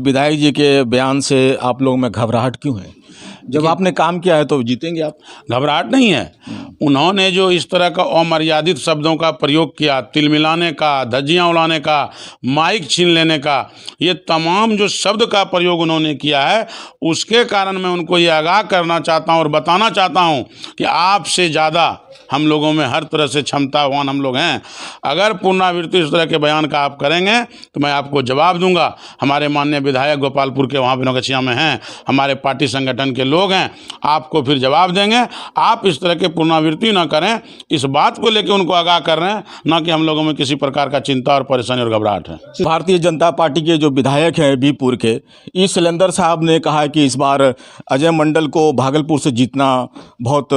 विधायक जी के बयान से आप लोगों में घबराहट क्यों है? जब आपने काम किया है तो जीतेंगे आप। घबराहट नहीं है। उन्होंने जो इस तरह का अमर्यादित शब्दों का प्रयोग किया, तिलमिलाने का, धज्जियां उड़ाने का, माइक छीन लेने का, ये तमाम जो शब्द का प्रयोग उन्होंने किया है, उसके कारण मैं उनको ये आगाह करना चाहता हूं और बताना चाहता हूं कि आपसे ज़्यादा हम लोगों में हर तरह से क्षमतावान हम लोग हैं। अगर पुनरावृत्ति इस तरह के बयान का आप करेंगे तो मैं आपको जवाब दूंगा। हमारे माननीय विधायक गोपालपुर के वहाँ नौगछिया में हैं, हमारे पार्टी संगठन के लोग हैं, आपको फिर जवाब देंगे। आप इस तरह के पुनरावृत्ति ना करें, इस बात को लेकर उनको आगाह कर रहे हैं, ना कि हम लोगों में किसी प्रकार का चिंता और परेशानी और घबराहट है। भारतीय जनता पार्टी के जो विधायक हैं बीपुर के, ई सिलेंडर साहब ने कहा है कि इस बार अजय मंडल को भागलपुर से जीतना बहुत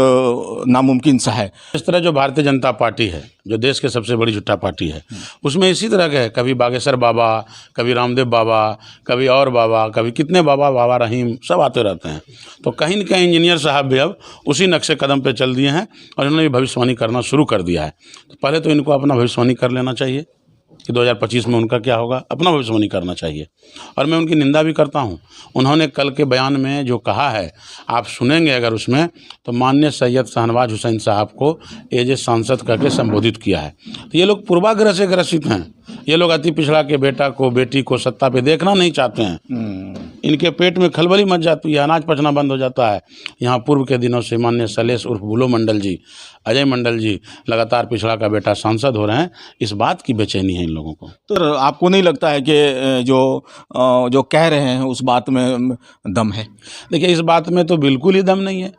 नामुमकिन सा है। इस तरह जो भारतीय जनता पार्टी है, जो देश के सबसे बड़ी झुट्टा पार्टी है, उसमें इसी तरह के है, कभी बागेश्वर बाबा, कभी रामदेव बाबा, कभी और बाबा, कभी कितने बाबा, बाबा रहीम, सब आते रहते हैं। तो कहीं न कहीं इंजीनियर साहब भी अब उसी नक्शे कदम पे चल दिए हैं और इन्होंने भी भविष्यवाणी करना शुरू कर दिया है। तो पहले तो इनको अपना भविष्यवाणी कर लेना चाहिए कि 2025 में उनका क्या होगा, अपना भविष्यवाणी करना चाहिए। और मैं उनकी निंदा भी करता हूं। उन्होंने कल के बयान में जो कहा है, आप सुनेंगे अगर उसमें, तो माननीय सैयद शाहनवाज हुसैन साहब को एज ए सांसद करके संबोधित किया है। तो ये लोग पूर्वाग्रह से ग्रसित हैं। ये लोग अति पिछड़ा के बेटा को, बेटी को सत्ता पे देखना नहीं चाहते हैं। इनके पेट में खलबली मच जाती है, अनाज पचना बंद हो जाता है। यहाँ पूर्व के दिनों से माननीय शैलेश उर्फ बुलो मंडल जी, अजय मंडल जी लगातार पिछड़ा का बेटा सांसद हो रहे हैं। इस बात की बेचैनी है इन लोगों को। तो आपको नहीं लगता है कि जो कह रहे हैं उस बात में दम है? देखिए, इस बात में तो बिल्कुल ही दम नहीं है।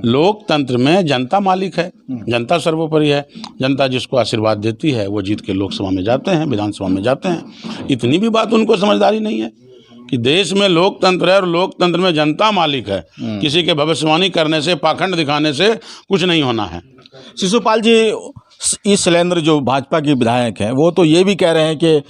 लोकतंत्र में जनता मालिक है, जनता सर्वोपरि है। जनता जिसको आशीर्वाद देती है वो जीत के लोकसभा में जाते हैं, विधानसभा में जाते हैं। इतनी भी बात उनको समझदारी नहीं है कि देश में लोकतंत्र है और लोकतंत्र में जनता मालिक है। किसी के भविष्यवाणी करने से, पाखंड दिखाने से कुछ नहीं होना है। शिशुपाल जी, इस शैलेंद्र जो भाजपा के विधायक हैं, वो तो ये भी कह रहे हैं कि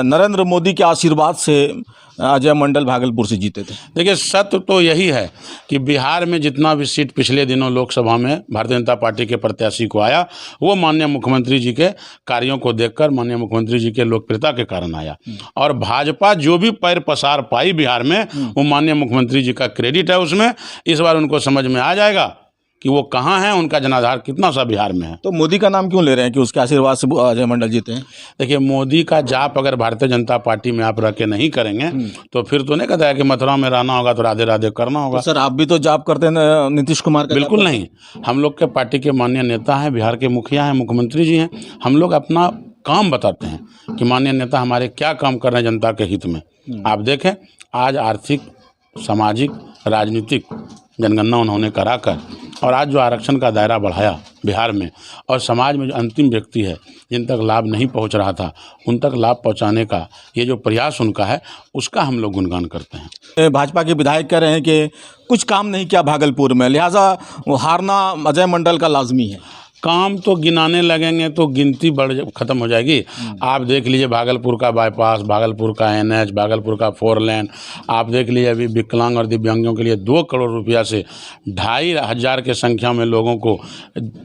नरेंद्र मोदी के आशीर्वाद से अजय मंडल भागलपुर से जीते थे। देखिए, सत्य तो यही है कि बिहार में जितना भी सीट पिछले दिनों लोकसभा में भारतीय जनता पार्टी के प्रत्याशी को आया, वो माननीय मुख्यमंत्री जी के कार्यों को देखकर, माननीय मुख्यमंत्री जी के लोकप्रियता के कारण आया। और भाजपा जो भी पैर पसार पाई बिहार में, वो माननीय मुख्यमंत्री जी का क्रेडिट है उसमें। इस बार उनको समझ में आ जाएगा कि वो कहाँ हैं, उनका जनाधार कितना सा बिहार में है। तो मोदी का नाम क्यों ले रहे हैं कि उसके आशीर्वाद से अजय मंडल जीते हैं? देखिए, मोदी का जाप अगर भारतीय जनता पार्टी में आप रह के नहीं करेंगे तो फिर तो नहीं कहता है कि मथुरा में रहना होगा तो राधे राधे करना होगा। तो सर, आप भी तो जाप करते हैं नीतीश कुमार का? बिल्कुल नहीं। हम लोग के पार्टी के माननीय नेता हैं, बिहार के मुखिया हैं, मुख्यमंत्री जी हैं। हम लोग अपना काम बताते हैं कि माननीय नेता हमारे क्या काम कर रहे हैं जनता के हित में। आप देखें, आज आर्थिक, सामाजिक, राजनीतिक जनगणना उन्होंने कराकर, और आज जो आरक्षण का दायरा बढ़ाया बिहार में, और समाज में जो अंतिम व्यक्ति है, जिन तक लाभ नहीं पहुंच रहा था, उन तक लाभ पहुंचाने का ये जो प्रयास उनका है, उसका हम लोग गुणगान करते हैं। भाजपा के विधायक कह रहे हैं कि कुछ काम नहीं किया भागलपुर में, लिहाजा वो हारना अजय मंडल का लाजमी है। काम तो गिनाने लगेंगे तो गिनती खत्म हो जाएगी। आप देख लीजिए भागलपुर का बाईपास, भागलपुर का NH, भागलपुर का 4 लेन। आप देख लीजिए अभी विकलांग और दिव्यांगों के लिए 2 करोड़ रुपया से 2,500 के संख्या में लोगों को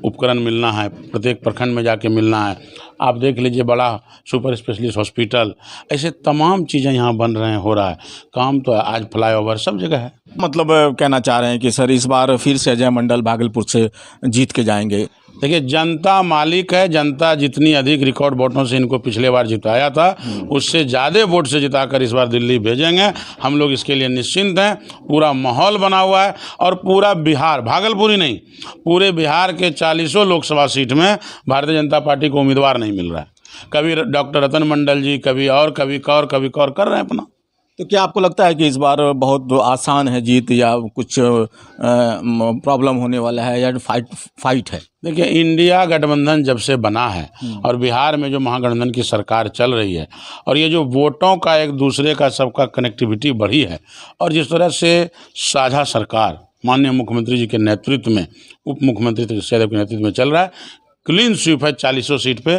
उपकरण मिलना है, प्रत्येक प्रखंड में जाके मिलना है। आप देख लीजिए बड़ा सुपर स्पेशलिस्ट हॉस्पिटल, ऐसे तमाम चीज़ें यहाँ बन रहे हैं, हो रहा है काम। तो आज फ्लाईओवर सब जगह है। मतलब कहना चाह रहे हैं कि सर इस बार फिर से अजय मंडल भागलपुर से जीत के जाएंगे? देखिए, जनता मालिक है। जनता जितनी अधिक रिकॉर्ड वोटों से इनको पिछले बार जिताया था, उससे ज़्यादा वोट से जिताकर इस बार दिल्ली भेजेंगे। हम लोग इसके लिए निश्चिंत हैं। पूरा माहौल बना हुआ है और पूरा बिहार, भागलपुर ही नहीं, पूरे बिहार के 40 लोकसभा सीट में भारतीय जनता पार्टी को उम्मीदवार नहीं मिल रहा है। कभी डॉक्टर रतन मंडल जी, कभी और कर रहे हैं अपना। तो क्या आपको लगता है कि इस बार बहुत आसान है जीत, या कुछ प्रॉब्लम होने वाला है, या फाइट है? देखिए, इंडिया गठबंधन जब से बना है और बिहार में जो महागठबंधन की सरकार चल रही है, और ये जो वोटों का एक दूसरे का सबका कनेक्टिविटी बढ़ी है, और जिस तरह से साझा सरकार माननीय मुख्यमंत्री जी के नेतृत्व में, उप मुख्यमंत्री यादव के नेतृत्व में चल रहा है, क्लीन स्वीप है 40 सीट पे,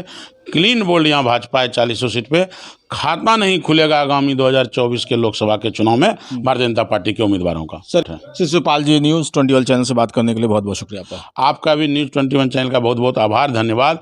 क्लीन बोल्ड यहाँ भाजपा है 40 सीट पे। खाता नहीं खुलेगा आगामी 2024 के लोकसभा के चुनाव में भारतीय जनता पार्टी के उम्मीदवारों का। सर, शिशुपाल जी, News 21 चैनल से बात करने के लिए बहुत बहुत शुक्रिया आपका। आपका भी News 21 चैनल का बहुत बहुत आभार, धन्यवाद।